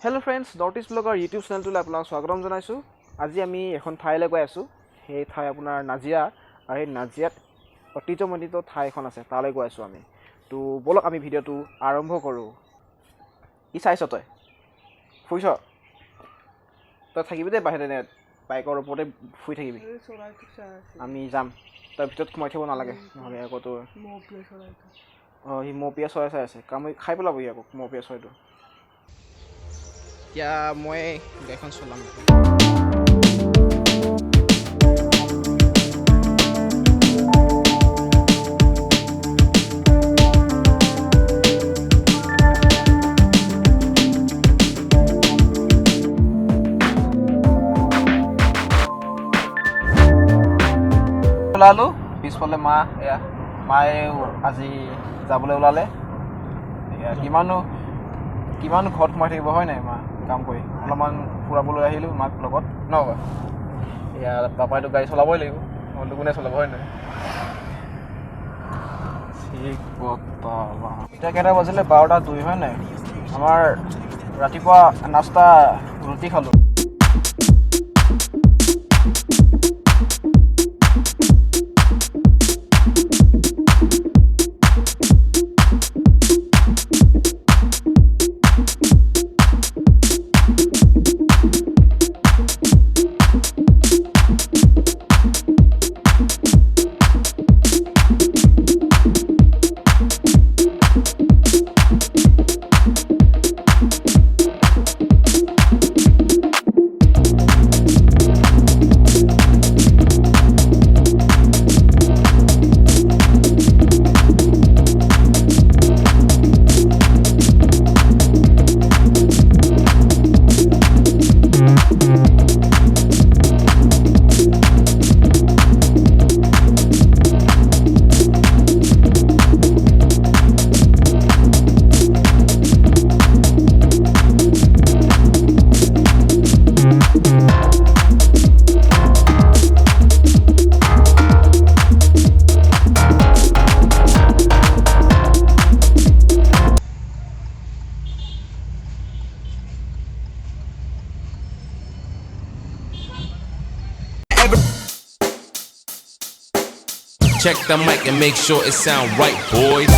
Hello' friends, north east ব্লগৰ YouTube চেনেলটোলৈ আপোনাক স্বাগতম জনাইছোঁ। আজি আমি এখন ঠাইলৈ গৈ আছোঁ। সেই ঠাই আপোনাৰ নাজিৰা, আৰু সেই নাজিৰাত ঐতিহ্যমণ্ডিত ঠাই এখন আছে, তালৈ গৈ আছোঁ আমি। তো ব'লক আমি ভিডিঅ'টো আৰম্ভ কৰোঁ। কি চাইছ তই? ফুৰিছ? তই থাকিবি দেই বাহিৰতে, বাইকৰ ওপৰতে ফুৰি থাকিবি। আমি যাম, তই ভিতৰত সোমাই থাকিব নালাগে, নহ'লে আকৌ তোৰ সি মৌপিয়া চৰাই চাই আছে, খাই পেলাবহি আকৌ মৌপিয়া চৰাইটো। এতিয়া মই গাড়ীখন চলাম। ওলালোঁ পিছফালে মায়ে আজি যাবলৈ ওলালে। এয়া কিমানো ঘৰত সোমাই থাকিব হয় নাই, মা কাম কৰি অলপমান ফুৰাবলৈ আহিলোঁ মাক লগত ন। এয়া পাপাইতো গাড়ী চলাবই লাগিব, নহ'লে কোনে চলাব হয় নাই। এতিয়া কেইটা বাজিলে? 12:02 হয় নাই। আমাৰ ৰাতিপুৱা নাস্তা ৰুটি খালোঁ। Check the mic and make sure it sound right, boys.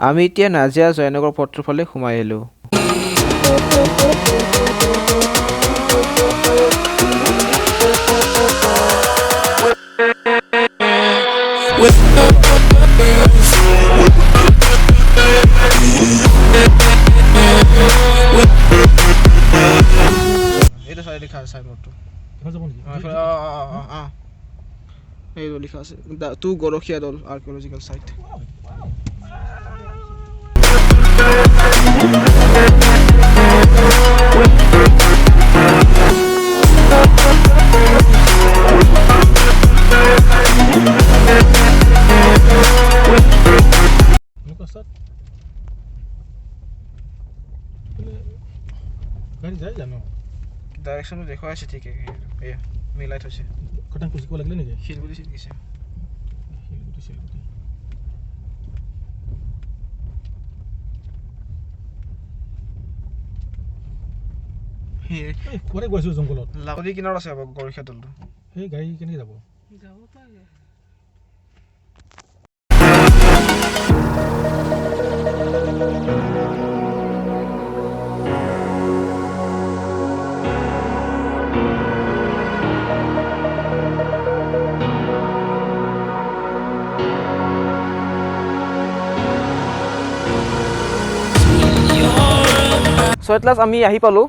আমি এতিয়া নাজিৰা জয়নগৰ পথটোৰ ফালে সোমাই আহিলোঁ। এইটো চাই লিখা আছে চাইনবোৰ্ডটো, এইটো লিখা আছে টু গৰখীয়া দল আৰ্কিঅলজিকেল চাইট। ডাইৰেকশ্যনটো দেখুৱাই আছে ঠিকে, এয়া মিলাই থৈছে। শিলগুটি ছিটিকিছে। জংঘলত লাহৰী কিনাৰত আছে গৰখীয়া দলটো। সেই গাড়ী কেনেকৈ যাব? Your চ' এট লাষ্ট আমি আহি পালোঁ।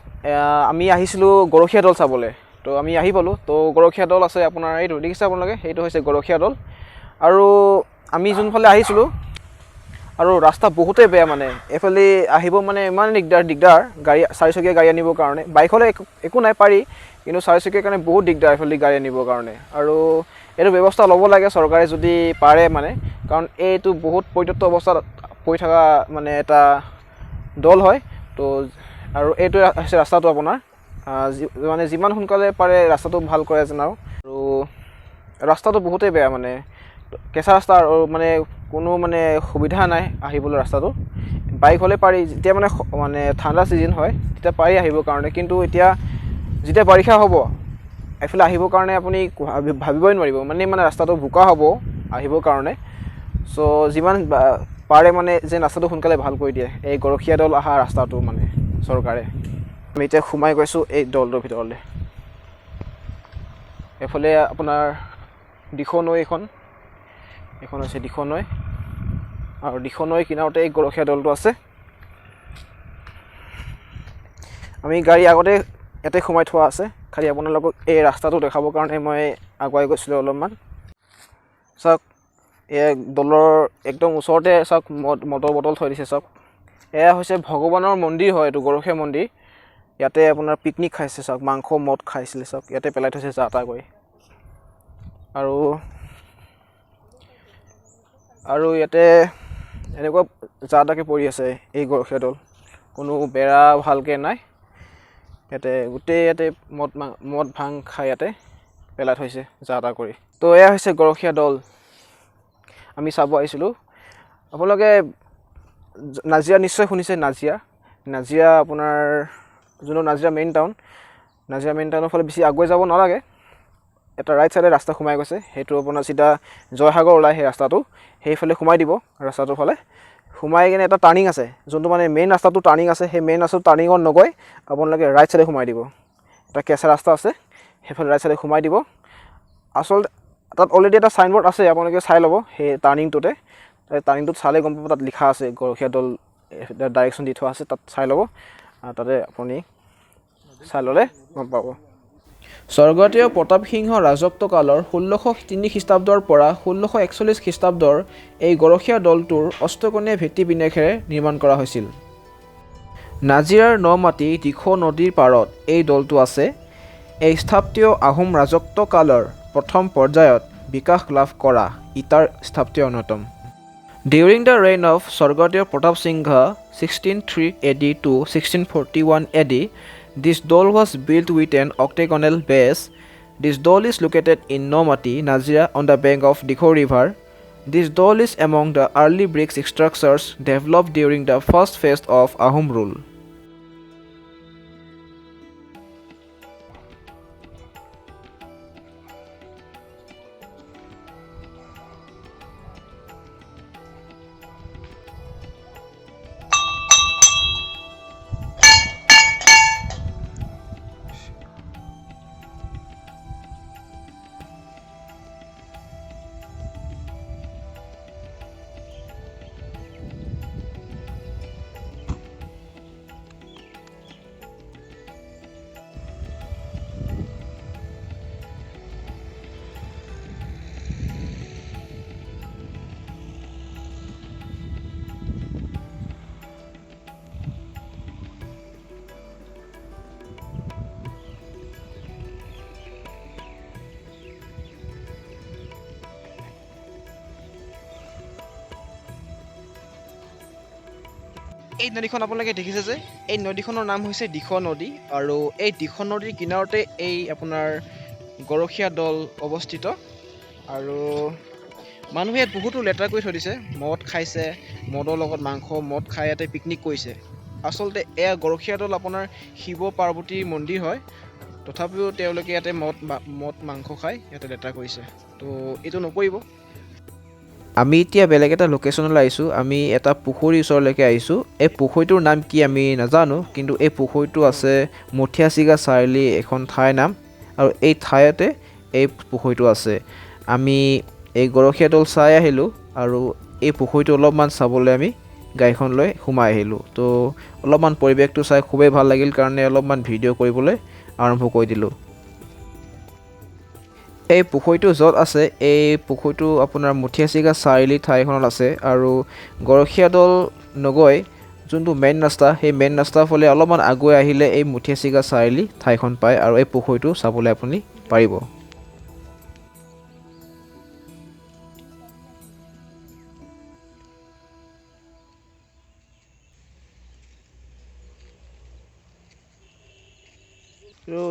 আমি আহিছিলোঁ গৰখীয়া দৌল চাবলৈ। তো আমি আহি পালোঁ। তো গৰখীয়া দৌল আছে আপোনাৰ এইটো দেখিছে আপোনালোকে, সেইটো হৈছে গৰখীয়া দৌল। আৰু আমি যোনফালে আহিছিলোঁ আৰু ৰাস্তা বহুতেই বেয়া মানে, এইফালে আহিব মানে ইমান দিগদাৰ গাড়ী, চাৰিচকীয়া গাড়ী আনিবৰ কাৰণে। বাইক হ'লে একো নাই পাৰি, কিন্তু চাৰিচকীয়াৰ কাৰণে বহুত দিগদাৰ এইফালে গাড়ী আনিবৰ কাৰণে। আৰু এইটো ব্যৱস্থা ল'ব লাগে চৰকাৰে যদি পাৰে মানে, কাৰণ এইটো বহুত পৰিত্যক্ত অৱস্থাত পৰি থকা মানে এটা দৌল হয়। তো আৰু এইটো হৈছে ৰাস্তাটো আপোনাৰ, মানে যিমান সোনকালে পাৰে ৰাস্তাটো ভাল কৰে যেন। আৰু ৰাস্তাটো বহুতেই বেয়া মানে, কেঁচা ৰাস্তা আৰু মানে কোনো মানে সুবিধা নাই আহিবলৈ ৰাস্তাটো। বাইক হ'লে পাৰি, যেতিয়া মানে ঠাণ্ডা ছিজন হয় তেতিয়া পাৰি আহিবৰ কাৰণে, কিন্তু এতিয়া যেতিয়া বাৰিষা হ'ব এইফালে আহিবৰ কাৰণে আপুনি ভাবিবই নোৱাৰিব, মানে ৰাস্তাটো বোকা হ'ব আহিবৰ কাৰণে। চ' যিমান পাৰে মানে যে ৰাস্তাটো সোনকালে ভাল কৰি দিয়ে, এই গৰখীয়া দৌল অহা ৰাস্তাটো মানে চৰকাৰে। আমি এতিয়া সোমাই গৈছোঁ এই দৌলটোৰ ভিতৰলৈ। এইফালে আপোনাৰ দিখৌ নৈ, এইখন হৈছে দিখৌ নৈ, আৰু দিখৌ নৈ কিনাৰতে এই গৰখীয়া দৌলটো আছে। আমি গাড়ী আগতে ইয়াতে সোমাই থোৱা আছে, খালি আপোনালোকক এই ৰাস্তাটো দেখাবৰ কাৰণে মই আগুৱাই গৈছিলোঁ অলপমান। চাওক, এই দৌলৰ একদম ওচৰতে চাওক মদৰ বটল থৈ দিছে চাওক। এয়া হৈছে ভগৱানৰ মন্দিৰ হয়, এইটো গৰখীয়া মন্দিৰ। ইয়াতে আপোনাৰ পিকনিক খাইছে চাওক, মাংস মদ খাইছিলে চাওক, ইয়াতে পেলাই থৈছে যা তা কৰি। আৰু ইয়াতে এনেকুৱা যা তাকে পৰি আছে এই গৰখীয়া দৌল, কোনো বেৰা ভালকৈ নাই। ইয়াতে মদ ভাং খাই ইয়াতে পেলাই থৈছে যা তা কৰি। তো এয়া হৈছে গৰখীয়া দৌল আমি চাব আহিছিলোঁ। আপোনালোকে নাজিৰা নিশ্চয় শুনিছে, নাজিৰা আপোনাৰ যোনটো নাজিৰা মেইন টাউনৰ ফালে বেছি আগুৱাই যাব নালাগে, এটা ৰাইট চাইডে ৰাস্তা সোমাই গৈছে, সেইটো আপোনাৰ চিধা জয়সাগৰ ওলাই সেই ৰাস্তাটো, সেইফালে সোমাই দিব। ৰাস্তাটোৰ ফালে সোমাই কিনে এটা টাৰ্ণিং আছে, যোনটো মানে মেইন ৰাস্তাটো টাৰ্ণিং আছে, সেই মেইন ৰাস্তাটো টাৰ্ণিঙত নগৈ আপোনালোকে ৰাইট চাইডে সোমাই দিব। এটা কেঁচা ৰাস্তা আছে, সেইফালে ৰাইট চাইডে সোমাই দিব। আচলতে তাত অলৰেডি এটা চাইনবোৰ্ড আছে, আপোনালোকে চাই ল'ব সেই টাৰ্ণিংটোতে। টাৰ্ণিংটোত চালে গম পাব, তাত লিখা আছে গৰখীয়া দৌল ডাইৰেকশ্যন দি থোৱা আছে, তাত চাই ল'ব। তাতে আপুনি চাই ল'লে গম পাব। স্বৰ্গদেউ প্ৰতাপ সিংহ ৰাজত্বকালৰ 1603 খ্ৰীষ্টাব্দৰ পৰা 1641 খ্ৰীষ্টাব্দৰ এই গৰখীয়া দৌলটোৰ অষ্টকোণীয়া ভিত্তিবিন্যাসেৰে নিৰ্মাণ কৰা হৈছিল। নাজিৰাৰ নমাটি দিখৌ নদীৰ পাৰত এই দৌলটো আছে। এই স্থাপত্য আহোম ৰাজত্বকালৰ প্ৰথম পৰ্যায়ত বিকাশ লাভ কৰা ইটাৰ স্থাপত্য অন্যতম। During the reign of Swargadev Pratap Singha 1603 AD to 1641 AD, this dole was built with an octagonal base. This dole is located in Nomati, Nazira on the bank of Dikhou River. This dole is among the early brick structures developed during the first phase of Ahom rule. এই নদীখন আপোনালোকে দেখিছে যে, এই নদীখনৰ নাম হৈছে দিখৌ নদী, আৰু এই দিখৌ নদীৰ কিনাৰতে এই আপোনাৰ গৰখীয়া দৌল অৱস্থিত। আৰু মানুহে ইয়াত বহুতো লেতেৰা কৰি থৈ দিছে, মদ খাইছে, মদৰ লগত মদ খাই ইয়াতে পিকনিক কৰিছে। আচলতে এয়া গৰখীয়া দৌল আপোনাৰ শিৱ পাৰ্বতীৰ মন্দিৰ হয়, তথাপিও তেওঁলোকে ইয়াতে মদ মাংস খাই ইয়াতে লেতেৰা কৰিছে। তো এইটো নকৰিব। আমি এতিয়া বেলেগ এটা লোকেশ্যনলৈ আহিছোঁ। আমি এটা পুখুৰীৰ ওচৰলৈকে আহিছোঁ। এই পুখুৰীটোৰ নাম কি আমি নাজানো, কিন্তু এই পুখুৰীটো আছে মঠিয়াচিগা চাৰিআলি এখন ঠাইৰ নাম, আৰু এই ঠাইতে এই পুখুৰীটো আছে। আমি এই গৰখীয়া দৌল চাই আহিলোঁ, আৰু এই পুখুৰীটো অলপমান চাবলৈ আমি গাড়ীখন লৈ সোমাই আহিলোঁ তো অলপমান পৰিৱেশটো চাই খুবেই ভাল লাগিল কাৰণে অলপমান ভিডিঅ' কৰিবলৈ আৰম্ভ কৰি দিলোঁ এই পুখুৰীটো য'ত আছে এই পুখুৰীটো আপোনাৰ মুঠিয়াচিগা চাৰিআলি ঠাইখনত আছে আৰু গৰখীয়াদল নগৈ যোনটো মেইন ৰাস্তা সেই মেইন ৰাস্তাৰ ফালে অলপমান আগুৱাই আহিলে এই মুঠিয়াচিগা চাৰিআলি ঠাইখন পায় আৰু এই পুখুৰীটো চাবলৈ আপুনি পাৰিব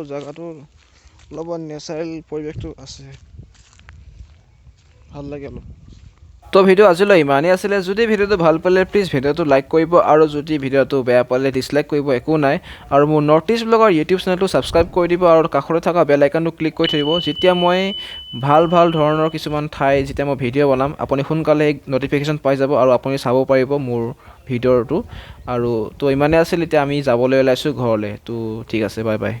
জেগাটো অলপমান নেচাৰেল পৰিৱেশটো আছে ভাল লাগে অলপ তো ভিডিঅ' আজিলৈ ইমানেই আছিলে যদি ভিডিঅ'টো ভাল পালে প্লিজ ভিডিঅ'টো লাইক কৰিব আৰু যদি ভিডিঅ'টো বেয়া পালে ডিছলাইক কৰিব একো নাই আৰু মোৰ নৰ্থ ইষ্ট ব্লগৰ ইউটিউব চেনেলটো ছাবস্ক্ৰাইব কৰি দিব আৰু কাষতে থকা বেল আইকনটো ক্লিক কৰি থৈ দিব যেতিয়া মই ভাল ধৰণৰ কিছুমান ঠাই যেতিয়া মই ভিডিঅ' বনাম আপুনি সোনকালে নটিফিকেশ্যন পাই যাব আৰু আপুনি চাব পাৰিব মোৰ ভিডিঅ'টো আৰু তো ইমানেই আছিল এতিয়া আমি যাবলৈ ওলাইছোঁ ঘৰলৈ তো ঠিক আছে বাই বাই